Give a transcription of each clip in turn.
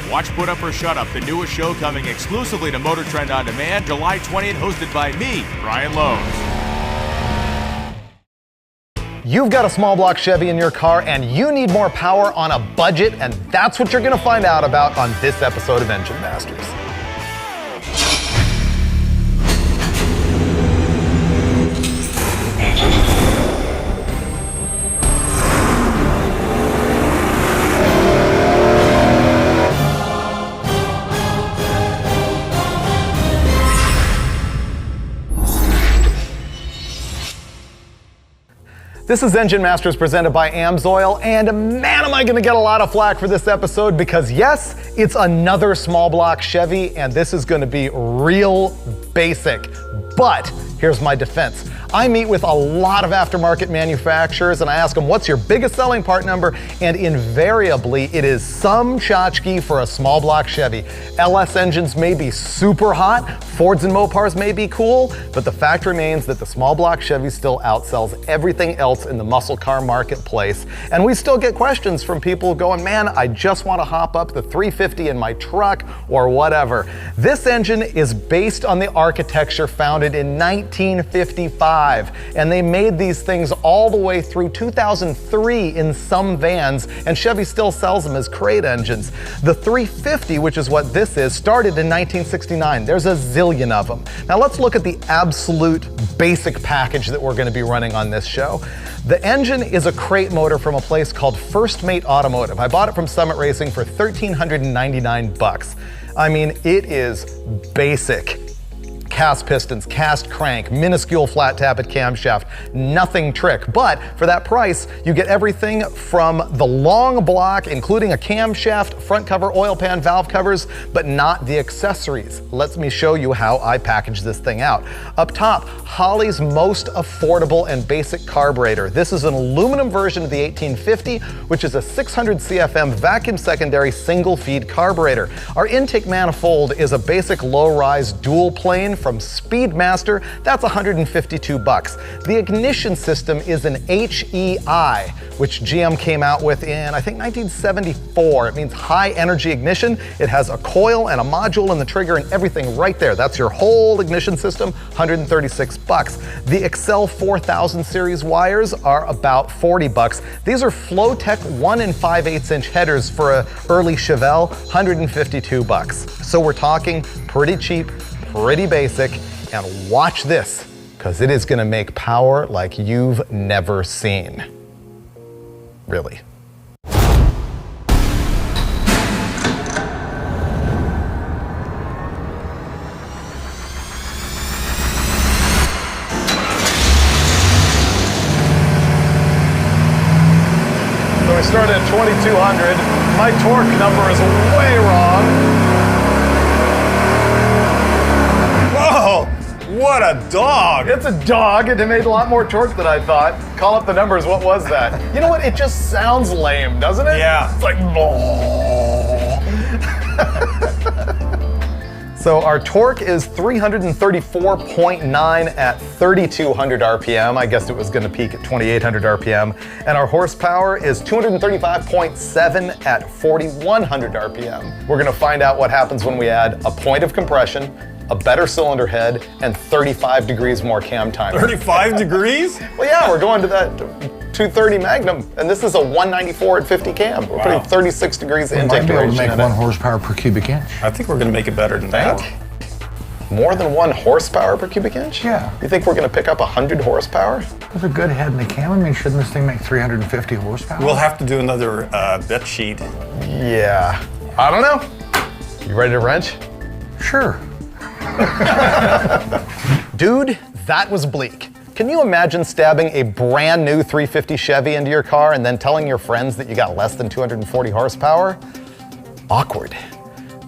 Watch Put Up or Shut Up, the newest show coming exclusively to Motor Trend On Demand, July 20th, hosted by me, Brian Lowe's. You've got a small block Chevy in your car and you need more power on a budget, and that's what you're going to find out about on this episode of Engine Masters. This is Engine Masters presented by AMSOIL, and man, am I gonna get a lot of flack for this episode because yes, it's another small block Chevy, and this is gonna be real basic. But here's my defense. I meet with a lot of aftermarket manufacturers and I ask them, what's your biggest selling part number? And invariably, it is some tchotchke for a small block Chevy. LS engines may be super hot, Fords and Mopars may be cool, but the fact remains that the small block Chevy still outsells everything else in the muscle car marketplace. And we still get questions from people going, man, I just want to hop up the 350 in my truck or whatever. This engine is based on the architecture founded in 1955. And they made these things all the way through 2003 in some vans, and Chevy still sells them as crate engines. The 350, which is what this is, started in 1969. There's a zillion of them. Now let's look at the absolute basic package that we're going to be running on this show. The engine is a crate motor from a place called First Mate Automotive. I bought it from Summit Racing for $1,399. I mean, it is basic. Cast pistons, cast crank, minuscule flat tappet camshaft, nothing trick. But for that price, you get everything from the long block, including a camshaft, front cover, oil pan, valve covers, but not the accessories. Let me show you how I package this thing out. Up top, Holley's most affordable and basic carburetor. This is an aluminum version of the 1850, which is a 600 CFM vacuum secondary single feed carburetor. Our intake manifold is a basic low-rise dual plane from Speedmaster. That's $152. The ignition system is an HEI, which GM came out with in, I think, 1974. It means high energy ignition. It has a coil and a module and the trigger and everything right there. That's your whole ignition system, $136. The Excel 4000 series wires are about $40. These are Flowtech 1 5/8 inch headers for an early Chevelle, $152. So we're talking pretty cheap, pretty basic, and watch this, because it is going to make power like you've never seen. Really. So we started at 2200. My torque number is way wrong. What a dog! It's a dog, and it made a lot more torque than I thought. Call up the numbers, what was that? You know what, it just sounds lame, doesn't it? Yeah. It's like, So our torque is 334.9 at 3,200 RPM. I guessed it was gonna peak at 2,800 RPM. And our horsepower is 235.7 at 4,100 RPM. We're gonna find out what happens when we add a point of compression, a better cylinder head, and 35 degrees more cam time. 35 degrees? Well, yeah, we're going to that 230 Magnum, and this is a 194 at 50 cam. We're putting 36 degrees intake might be able to duration make in 1 it. horsepower per cubic inch. I think we're gonna make it better than that. More than 1 horsepower per cubic inch? Yeah. You think we're gonna pick up 100 horsepower? With a good head in the cam, I mean, shouldn't this thing make 350 horsepower? We'll have to do another bit sheet. Yeah. I don't know. You ready to wrench? Sure. Dude, that was bleak. Can you imagine stabbing a brand new 350 Chevy into your car and then telling your friends that you got less than 240 horsepower? Awkward.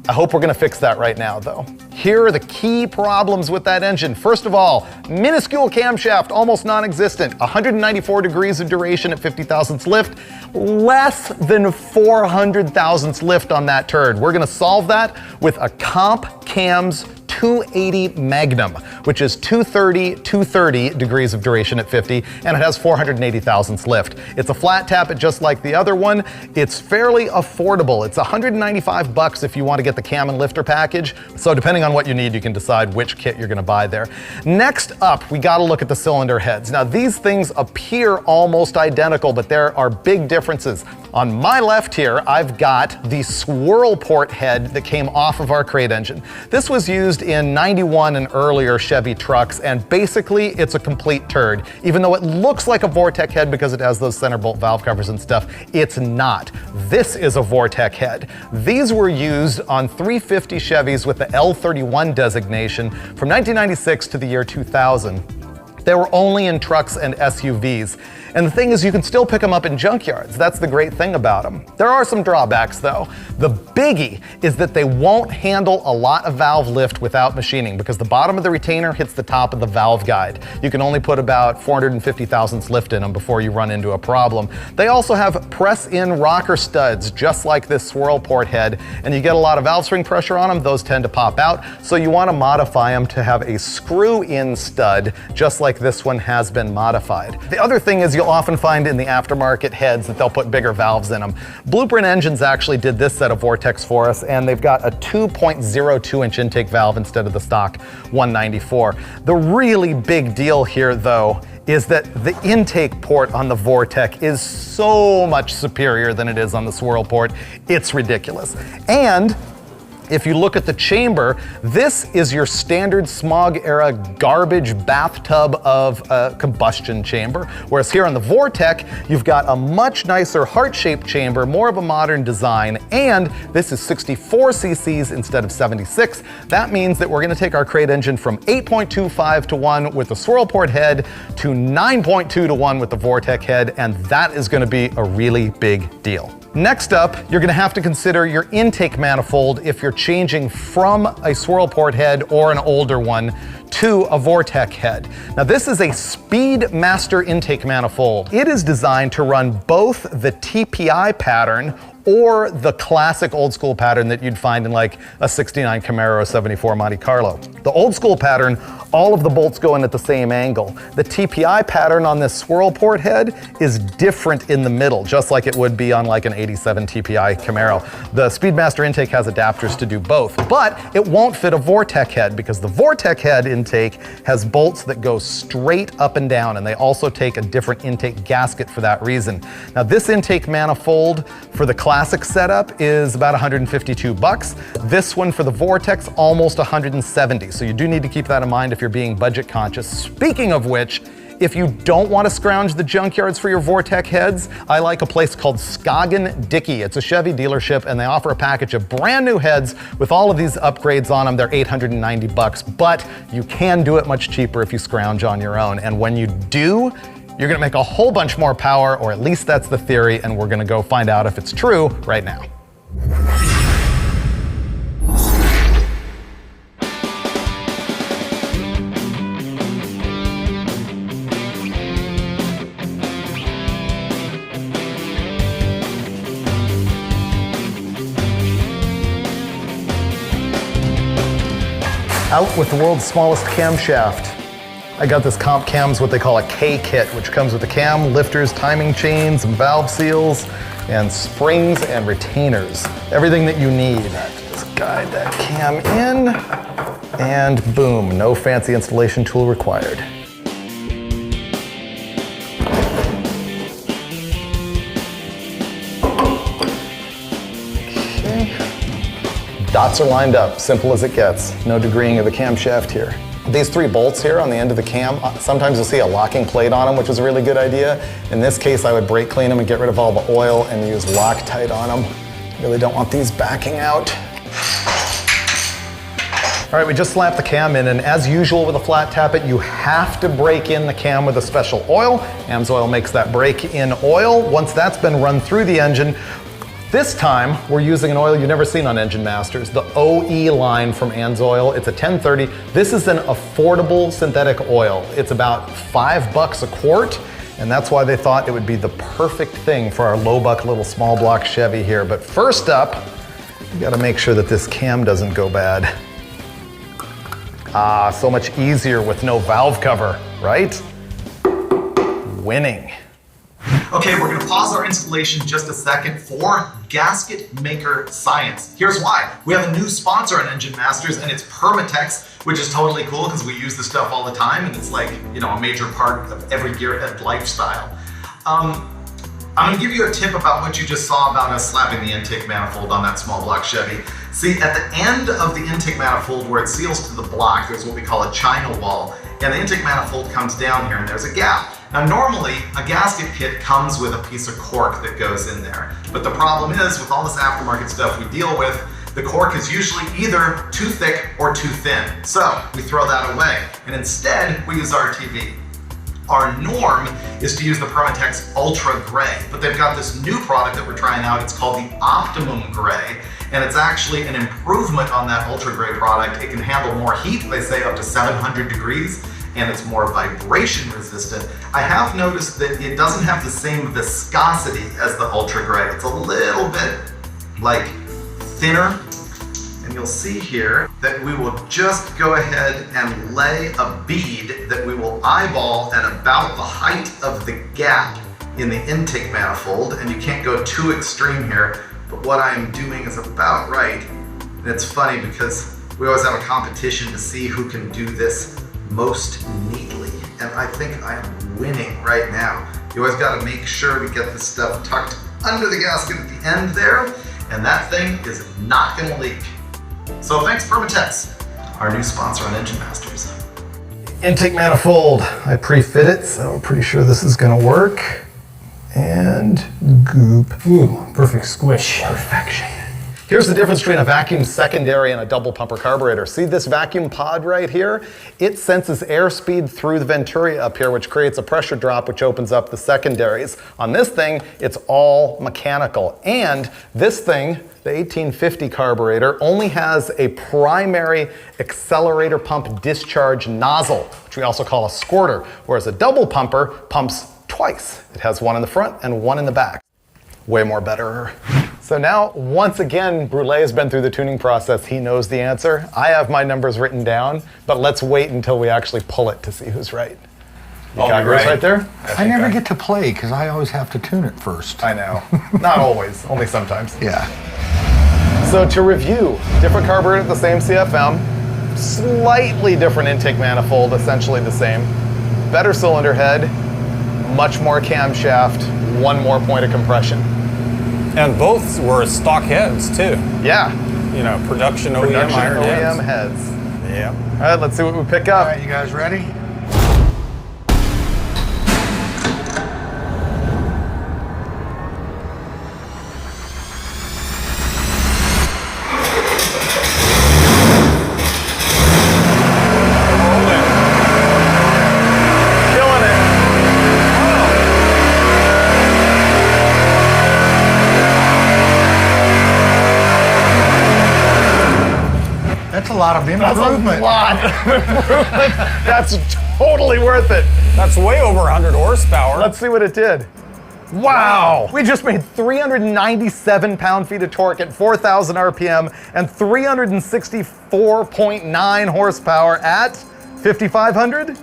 I hope we're gonna fix that right now though. Here are the key problems with that engine. First of all, minuscule camshaft, almost non-existent, 194 degrees of duration at 50 thousandths lift, less than 400 thousandths lift on that turd. We're gonna solve that with a Comp Cams 280 Magnum. which is 230 degrees of duration at 50, and it has 480 thousandths lift. It's a flat tappet just like the other one. It's fairly affordable. It's $195 if you want to get the cam and lifter package. So depending on what you need, you can decide which kit you're going to buy there. Next up, we got to look at the cylinder heads. Now these things appear almost identical, but there are big differences. On my left here, I've got the swirl port head that came off of our crate engine. This was used in 91 and earlier Chevy trucks, and basically it's a complete turd. Even though it looks like a Vortec head because it has those center bolt valve covers and stuff, it's not. This is a Vortec head. These were used on 350 Chevys with the L31 designation from 1996 to the year 2000. They were only in trucks and SUVs. And the thing is, you can still pick them up in junkyards. That's the great thing about them. There are some drawbacks though. The biggie is that they won't handle a lot of valve lift without machining because the bottom of the retainer hits the top of the valve guide. You can only put about 450 thousandths lift in them before you run into a problem. They also have press-in rocker studs, just like this swirl port head, and you get a lot of valve spring pressure on them, those tend to pop out, so you want to modify them to have a screw-in stud, just like this one has been modified. The other thing is you'll often find in the aftermarket heads that they'll put bigger valves in them. Blueprint Engines actually did this set of Vortex for us, and they've got a 2.02 inch intake valve instead of the stock 194. The really big deal here though is that the intake port on the Vortec is so much superior than it is on the swirl port. It's ridiculous. And if you look at the chamber, this is your standard smog era garbage bathtub of a combustion chamber. Whereas here on the Vortec, you've got a much nicer heart-shaped chamber, more of a modern design, and this is 64 cc's instead of 76. That means that we're gonna take our crate engine from 8.25 to 1 with the swirl port head to 9.2 to 1 with the Vortec head, and that is gonna be a really big deal. Next up, you're gonna have to consider your intake manifold if you're changing from a swirl port head or an older one to a Vortec head. Now this is a Speedmaster intake manifold. It is designed to run both the TPI pattern or the classic old school pattern that you'd find in like a 69 Camaro or 74 Monte Carlo. The old school pattern, all of the bolts go in at the same angle. The TPI pattern on this swirl port head is different in the middle, just like it would be on like an 87 TPI Camaro. The Speedmaster intake has adapters to do both, but it won't fit a Vortec head because the Vortec head intake has bolts that go straight up and down, and they also take a different intake gasket for that reason. Now this intake manifold for the classic setup is about 152 bucks. This one for the Vortex, almost 170. So you do need to keep that in mind if you're being budget conscious. Speaking of which, if you don't want to scrounge the junkyards for your Vortec heads, I like a place called Scoggin Dickey. It's a Chevy dealership and they offer a package of brand new heads with all of these upgrades on them. They're 890 bucks, but you can do it much cheaper if you scrounge on your own. And when you do, you're gonna make a whole bunch more power, or at least that's the theory, and we're gonna go find out if it's true right now. Out with the world's smallest camshaft. I got this Comp Cam's what they call a K kit, which comes with the cam, lifters, timing chains, and valve seals, and springs and retainers. Everything that you need. Just guide that cam in, and boom, no fancy installation tool required. Okay. Dots are lined up, simple as it gets. No degreeing of the camshaft here. These 3 bolts here on the end of the cam, sometimes you'll see a locking plate on them, which is a really good idea. In this case, I would brake clean them and get rid of all the oil and use Loctite on them. Really don't want these backing out. All right, we just slapped the cam in, and as usual with a flat tappet, you have to break in the cam with a special oil. AMSOIL makes that break-in oil. Once that's been run through the engine, this time, we're using an oil you've never seen on Engine Masters, the OE line from AMSOIL. It's a 1030. This is an affordable synthetic oil. It's about $5 a quart, and that's why they thought it would be the perfect thing for our low-buck little small block Chevy here. But first up, you gotta make sure that this cam doesn't go bad. Ah, so much easier with no valve cover, right? Winning. Okay, we're gonna pause our installation just a second for gasket maker science. Here's why. We have a new sponsor on Engine Masters, and it's Permatex, which is totally cool because we use this stuff all the time, and it's like, you know, a major part of every gearhead lifestyle. I'm gonna give you a tip about what you just saw about us slapping the intake manifold on that small block Chevy. See, at the end of the intake manifold where it seals to the block, there's what we call a china wall, and the intake manifold comes down here and there's a gap. Now normally, a gasket kit comes with a piece of cork that goes in there. But the problem is, with all this aftermarket stuff we deal with, the cork is usually either too thick or too thin. So we throw that away, and instead we use RTV. Our norm is to use the Permatex Ultra Gray, but they've got this new product that we're trying out. It's called the Optimum Gray, and it's actually an improvement on that Ultra Gray product. It can handle more heat, they say up to 700 degrees, and it's more vibration resistant. I have noticed that it doesn't have the same viscosity as the Ultra Gray. It's a little bit like thinner. And you'll see here that we will just go ahead and lay a bead that we will eyeball at about the height of the gap in the intake manifold. And you can't go too extreme here, but what I am doing is about right. And it's funny because we always have a competition to see who can do this most neatly. And I think I am winning right now. You always gotta make sure to get this stuff tucked under the gasket at the end there, and that thing is not gonna leak. So thanks Permatex, our new sponsor on Engine Masters. Intake manifold, I pre-fit it, so I'm pretty sure this is gonna work. And goop. Ooh, perfect squish. Perfection. Here's the difference between a vacuum secondary and a double pumper carburetor. See this vacuum pod right here? It senses airspeed through the venturi up here, which creates a pressure drop, which opens up the secondaries. On this thing, it's all mechanical. And this thing, the 1850 carburetor, only has a primary accelerator pump discharge nozzle, which we also call a squirter, whereas a double pumper pumps twice. It has one in the front and one in the back. Way more better. So now, once again, Brulé has been through the tuning process. He knows the answer. I have my numbers written down, but let's wait until we actually pull it to see who's right. You got yours right there? I never get to play because I always have to tune it first. I know. Not always, only sometimes. Yeah. So to review, different carburetor at the same CFM, slightly different intake manifold, essentially the same. Better cylinder head, much more camshaft, one more point of compression. And both were stock heads too. Yeah. You know, production OEM iron OEM heads. Yeah. All right, let's see what we pick up. All right, you guys ready? That's a lot of improvement. That's a lot of improvement. That's totally worth it. That's way over 100 horsepower. Let's see what it did. Wow! We just made 397 pound-feet of torque at 4,000 RPM and 364.9 horsepower at 5,500?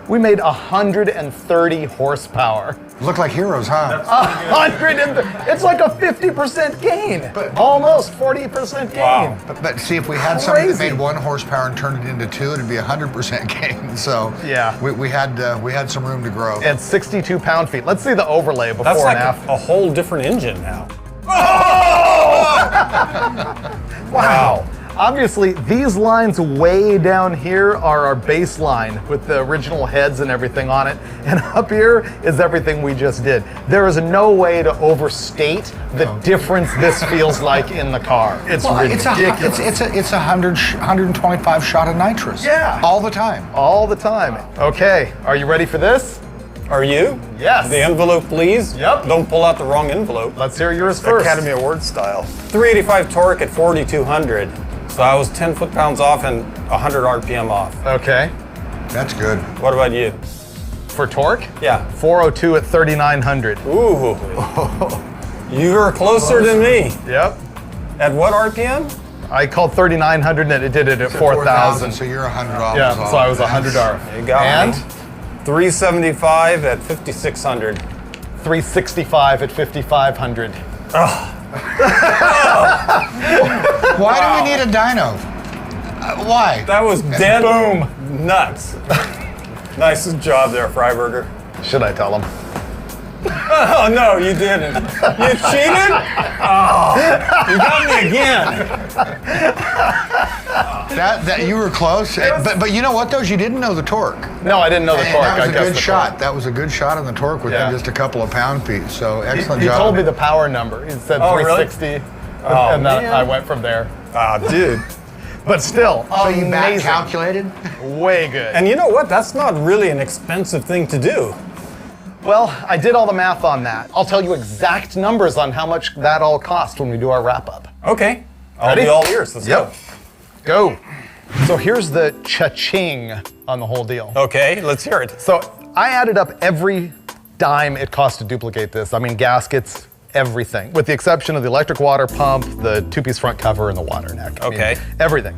We made 130 horsepower. Look like heroes, huh? It's like a 50% gain. Almost 40% gain. Wow. But see, if we had something that Crazy. made 1 horsepower and turned it into 2, it'd be 100% gain. So Yeah. we had some room to grow. At 62 pound-feet. Let's see the overlay before That's like and after. a whole different engine now. Wow. Obviously, these lines way down here are our baseline with the original heads and everything on it. And up here is everything we just did. There is no way to overstate the difference this feels like in the car. It's ridiculous. It's 125 shot of nitrous. Yeah. All the time. All the time. Okay, are you ready for this? Are you? Yes. The envelope, please. Yep. Don't pull out the wrong envelope. Let's hear yours first. Academy Award style. 385 torque at 4,200. So I was 10 foot-pounds off and 100 RPM off. Okay. That's good. What about you? For torque? Yeah. 402 at 3,900. Ooh. You were closer than me. Yep. At what RPM? I called 3,900 and it did it at 4,000. So you're $100 Yeah, off. so I was $100. You got And me. 375 at 5,600. 365 at 5,500. Why do we need a dyno? Why? That was dead nuts. Nice job there, Freiberger. Should I tell him? Oh, no, you didn't. You cheated? Oh, you got me again. That you were close. But you know what, though? You didn't know the torque. No, I didn't know the And torque. that was I a guessed good the shot. torque. That was a good shot on the torque within Yeah. just a couple of pound feet. So excellent He job. told me the power number. He said Oh, really? 360. Oh, and then man. I went from there. Ah, dude. But still, So you back amazing. calculated? Way good. And you know what? That's not really an expensive thing to do. Well, I did all the math on that. I'll tell you exact numbers on how much that all cost when we do our wrap up. Okay. I'll Ready? be all ears. Let's Go. So here's the cha-ching on the whole deal. go. Okay, let's hear it. So I added up every dime it cost to duplicate this. I mean, gaskets, everything, with the exception of the electric water pump, the two-piece front cover, and the water neck. I mean, Okay. everything.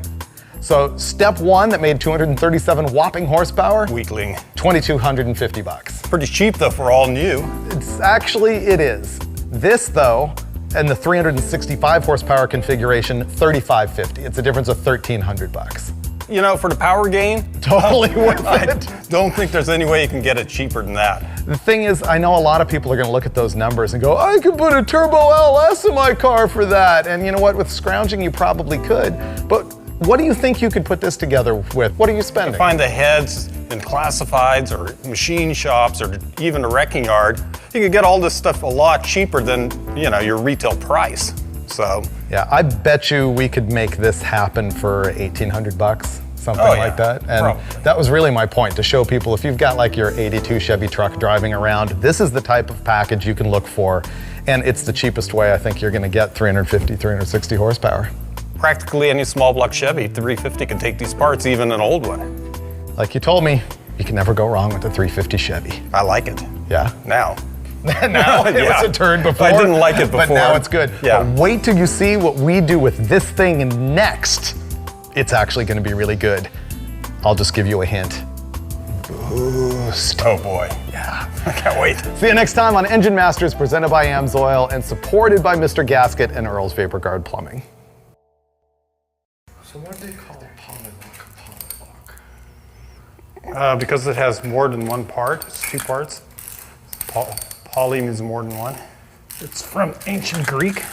So step one that made 237 whopping horsepower, Weakling. $2,250. Pretty cheap though for all new. It is. This though, and the 365 horsepower configuration, $3,550. It's a difference of $1,300. You know, for the power gain, Totally worth I it. don't think there's any way you can get it cheaper than that. The thing is, I know a lot of people are going to look at those numbers and go, I could put a turbo LS in my car for that. And you know what? With scrounging, you probably could. But what do you think you could put this together with? What are you spending? Find the heads in classifieds or machine shops or even a wrecking yard. You could get all this stuff a lot cheaper than, you know, your retail price. So, Yeah, I bet you we could make this happen for $1,800, something Oh, yeah. like that. And Probably. that was really my point, to show people if you've got like your 82 Chevy truck driving around, this is the type of package you can look for. And it's the cheapest way I think you're going to get 350, 360 horsepower. practically any small block Chevy 350 can take these parts, even an old one. Like you told me, you can never go wrong with the 350 Chevy. I like it. Yeah. Now. Now it Yeah. was a turn before. I didn't like it But before. now it's good. Yeah. But wait till you see what we do with this thing next. It's actually going to be really good. I'll just give you a hint. Boost. Oh boy. Yeah. I can't wait. See you next time on Engine Masters, presented by AMSOIL and supported by Mr. Gasket and Earl's Vapor Guard Plumbing. So what do they call a polyblock a polyblock? Because it has more than one part, it's two parts. Poly means more than one. It's from ancient Greek.